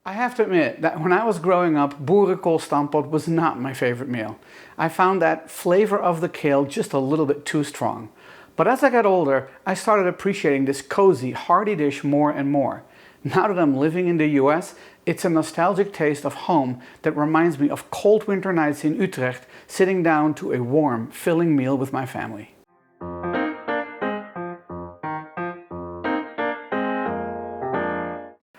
I have to admit that when I was growing up, Boerenkool Stamppot was not my favorite meal. I found that flavor of the kale just a little bit too strong. But as I got older, I started appreciating this cozy, hearty dish more and more. Now that I'm living in the US, it's a nostalgic taste of home that reminds me of cold winter nights in Utrecht, sitting down to a warm, filling meal with my family.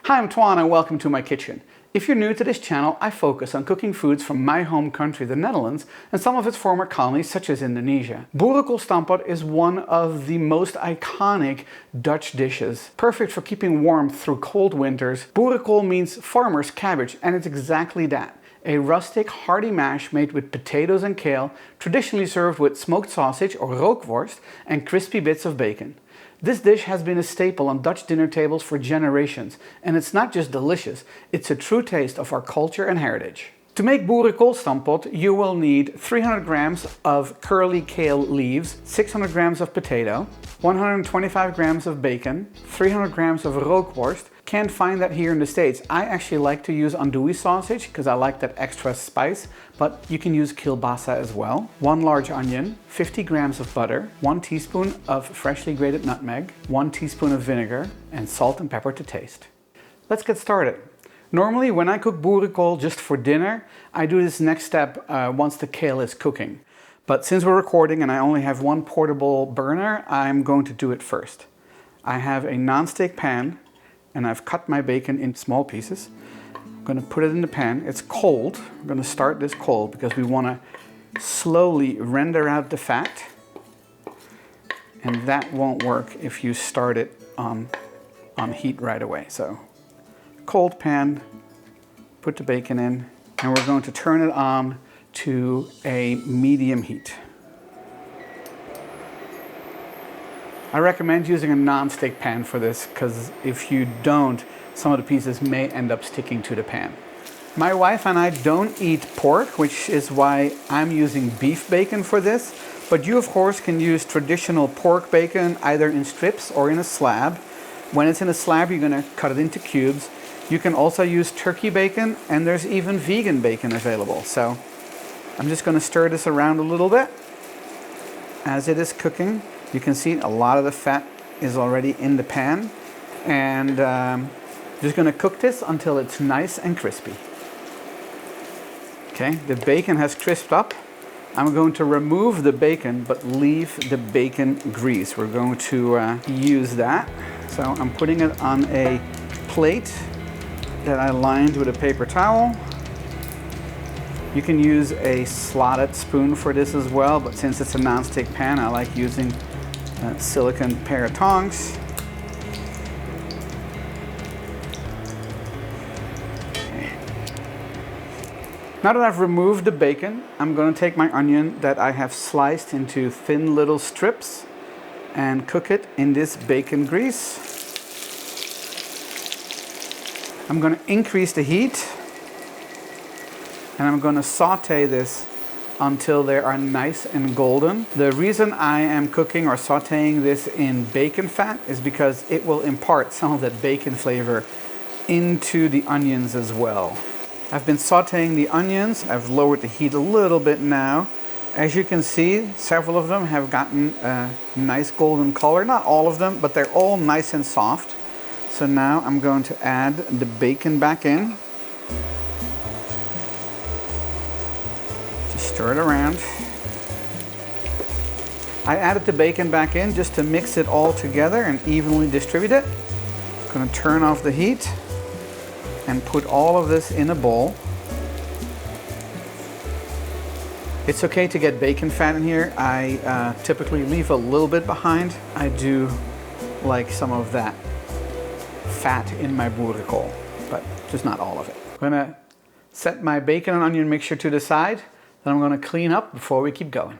Hi, I'm Toine and welcome to my kitchen. If you're new to this channel, I focus on cooking foods from my home country, the Netherlands, and some of its former colonies, such as Indonesia. Boerenkool Stamppot is one of the most iconic Dutch dishes, perfect for keeping warm through cold winters. Boerenkool means farmer's cabbage, and it's exactly that. A rustic, hearty mash made with potatoes and kale, traditionally served with smoked sausage or rookworst and crispy bits of bacon. This dish has been a staple on Dutch dinner tables for generations, and it's not just delicious, it's a true taste of our culture and heritage. To make Boerenkool Stamppot, you will need 300 grams of curly kale leaves, 600 grams of potato, 125 grams of bacon, 300 grams of rookworst. Can't find that here in the States. I actually like to use andouille sausage because I like that extra spice, but you can use kielbasa as well. 1 large onion, 50 grams of butter, 1 teaspoon of freshly grated nutmeg, 1 teaspoon of vinegar, and salt and pepper to taste. Let's get started. Normally when I cook boerenkool just for dinner, I do this next step once the kale is cooking. But since we're recording and I only have one portable burner, I'm going to do it first. I have a non-stick pan, and I've cut my bacon in small pieces. I'm going to put it in the pan. It's cold. I'm going to start this cold because we want to slowly render out the fat. And that won't work if you start it on heat right away. So, cold pan, put the bacon in, and we're going to turn it on to a medium heat. I recommend using a non-stick pan for this because if you don't, some of the pieces may end up sticking to the pan. My wife and I don't eat pork, which is why I'm using beef bacon for this. But you of course can use traditional pork bacon either in strips or in a slab. When it's in a slab, you're going to cut it into cubes. You can also use turkey bacon, and there's even vegan bacon available. So I'm just going to stir this around a little bit as it is cooking. You can see a lot of the fat is already in the pan, and just going to cook this until it's nice and crispy. Okay, the bacon has crisped up. I'm going to remove the bacon but leave the bacon grease. We're going to use that. So I'm putting it on a plate that I lined with a paper towel. You can use a slotted spoon for this as well, but since it's a non-stick pan, I like using a silicone pair of tongs. Okay. Now that I've removed the bacon, I'm going to take my onion that I have sliced into thin little strips and cook it in this bacon grease. I'm going to increase the heat, and I'm going to saute this until they are nice and golden. The reason I am cooking or sauteing this in bacon fat is because it will impart some of that bacon flavor into the onions as well. I've been sauteing the onions. I've lowered the heat a little bit now. As you can see, several of them have gotten a nice golden color. Not all of them, but they're all nice and soft. So now I'm going to add the bacon back in. Stir it around. I added the bacon back in just to mix it all together and evenly distribute it. I'm going to turn off the heat and put all of this in a bowl. It's okay to get bacon fat in here. I typically leave a little bit behind. I do like some of that fat in my boerenkool, but just not all of it. I'm going to set my bacon and onion mixture to the side. Then I'm going to clean up before we keep going.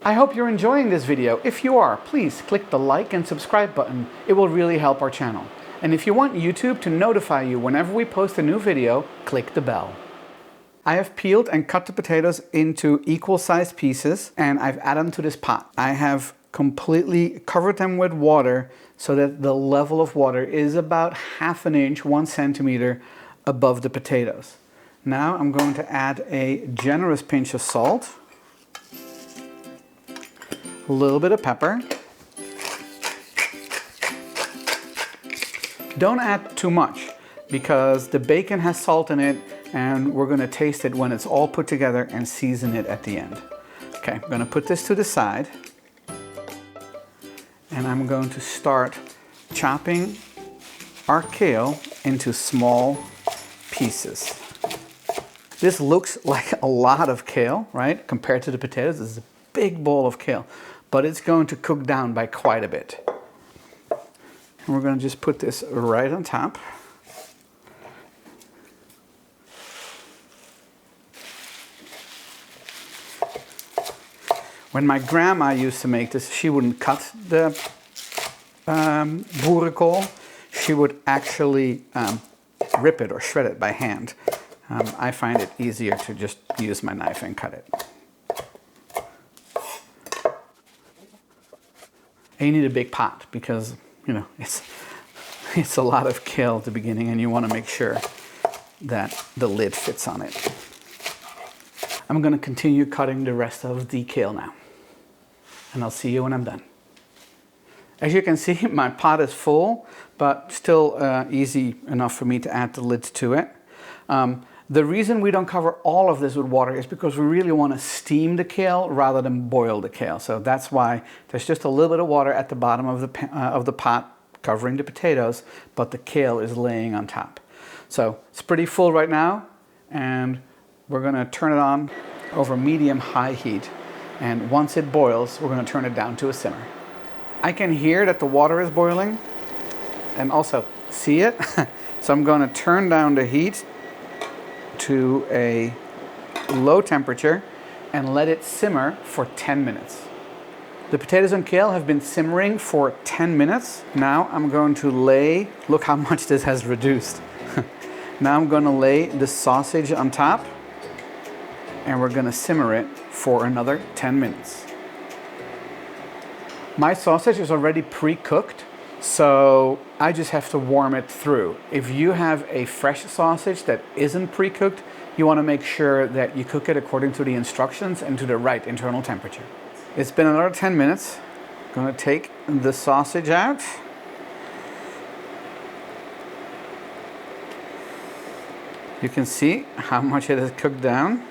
I hope you're enjoying this video. If you are, please click the like and subscribe button. It will really help our channel. And if you want YouTube to notify you whenever we post a new video, click the bell. I have peeled and cut the potatoes into equal sized pieces, and I've added them to this pot. I have completely covered them with water so that the level of water is about 1/2 inch, 1 centimeter above the potatoes. Now I'm going to add a generous pinch of salt, a little bit of pepper. Don't add too much because the bacon has salt in it and we're going to taste it when it's all put together and season it at the end. Okay, I'm going to put this to the side and I'm going to start chopping our kale into small pieces. This looks like a lot of kale, right? Compared to the potatoes, this is a big bowl of kale, but it's going to cook down by quite a bit. And we're going to just put this right on top. When my grandma used to make this, she wouldn't cut the boerenkool. She would actually rip it or shred it by hand. I find it easier to just use my knife and cut it. And you need a big pot because, you know, it's a lot of kale at the beginning and you want to make sure that the lid fits on it. I'm going to continue cutting the rest of the kale now. And I'll see you when I'm done. As you can see, my pot is full, but still easy enough for me to add the lid to it. The reason we don't cover all of this with water is because we really want to steam the kale rather than boil the kale. So that's why there's just a little bit of water at the bottom of the pot covering the potatoes, but the kale is laying on top. So it's pretty full right now, and we're going to turn it on over medium-high heat. And once it boils, we're going to turn it down to a simmer. I can hear that the water is boiling and also see it. So I'm going to turn down the heat to a low temperature and let it simmer for 10 minutes. The potatoes and kale have been simmering for 10 minutes. Now I'm going to lay, look how much this has reduced. Now I'm going to lay the sausage on top and we're going to simmer it for another 10 minutes. My sausage is already pre-cooked, so I just have to warm it through. If you have a fresh sausage that isn't pre-cooked, you want to make sure that you cook it according to the instructions and to the right internal temperature. It's been another 10 minutes. I'm going to take the sausage out. You can see how much it has cooked down.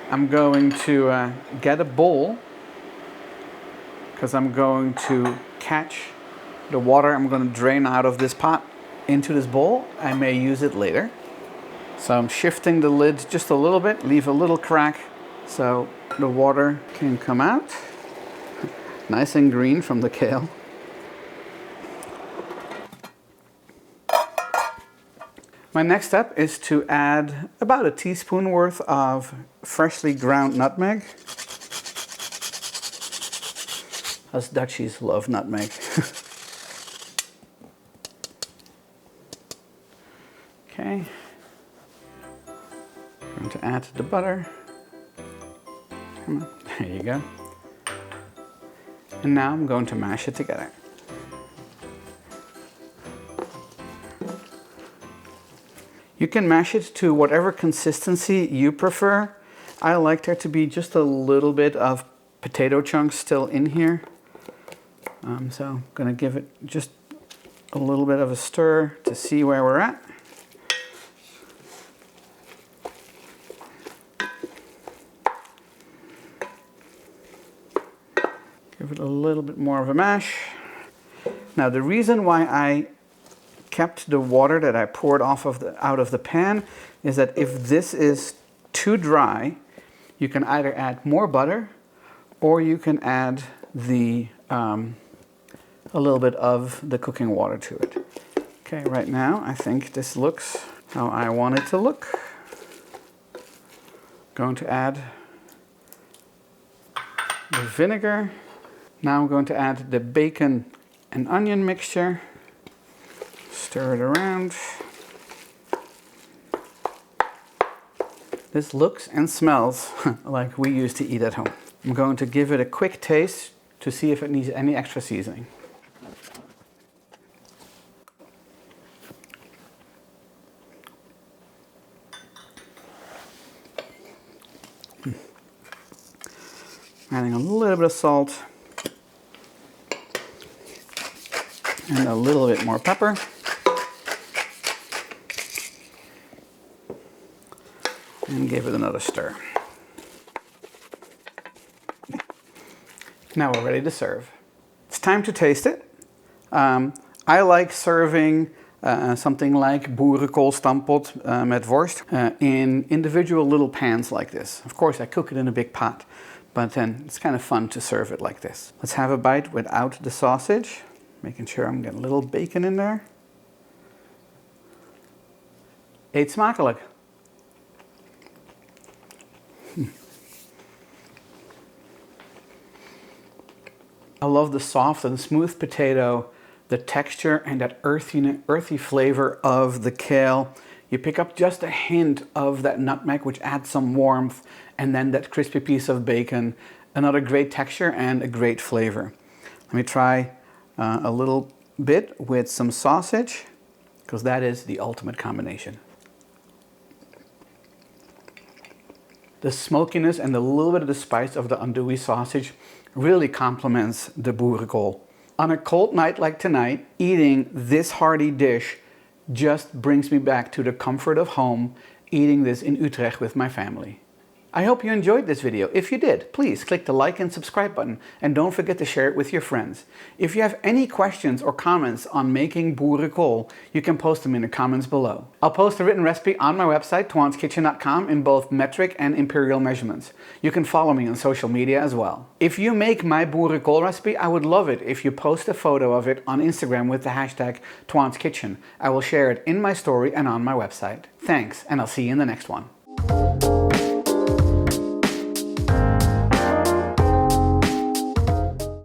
I'm going to get a bowl because I'm going to catch the water I'm going to drain out of this pot into this bowl. I may use it later. So I'm shifting the lid just a little bit, leave a little crack so the water can come out. Nice and green from the kale. My next step is to add about a teaspoon worth of freshly ground nutmeg. Us Dutchies love nutmeg. Okay. I'm going to add the butter. Come on. There you go. And now I'm going to mash it together. You can mash it to whatever consistency you prefer. I like there to be just a little bit of potato chunks still in here. So I'm going to give it just a little bit of a stir to see where we're at. Give it a little bit more of a mash. Now the reason why I kept the water that I poured out of the pan is that if this is too dry, you can either add more butter or you can add a little bit of the cooking water to it. Okay, right now I think this looks how I want it to look. Going to add the vinegar. Now I'm going to add the bacon and onion mixture. Stir it around. This looks and smells like we used to eat at home. I'm going to give it a quick taste to see if it needs any extra seasoning. Adding a little bit of salt and a little bit more pepper. And give it another stir. Now we're ready to serve. It's time to taste it. I like serving something like Boerenkool Stamppot met worst in individual little pans like this. Of course, I cook it in a big pot, but then it's kind of fun to serve it like this. Let's have a bite without the sausage, making sure I'm getting a little bacon in there. Eet Smakelijk. I love the soft and smooth potato, the texture and that earthy flavor of the kale. You pick up just a hint of that nutmeg, which adds some warmth, and then that crispy piece of bacon. Another great texture and a great flavor. Let me try a little bit with some sausage, because that is the ultimate combination. The smokiness and a little bit of the spice of the andouille sausage really complements the boerenkool. On a cold night like tonight, eating this hearty dish just brings me back to the comfort of home, eating this in Utrecht with my family. I hope you enjoyed this video. If you did, please click the like and subscribe button and don't forget to share it with your friends. If you have any questions or comments on making boerenkool, you can post them in the comments below. I'll post a written recipe on my website, toineskitchen.com, in both metric and imperial measurements. You can follow me on social media as well. If you make my boerenkool recipe, I would love it if you post a photo of it on Instagram with the hashtag Toineskitchen. I will share it in my story and on my website. Thanks, and I'll see you in the next one.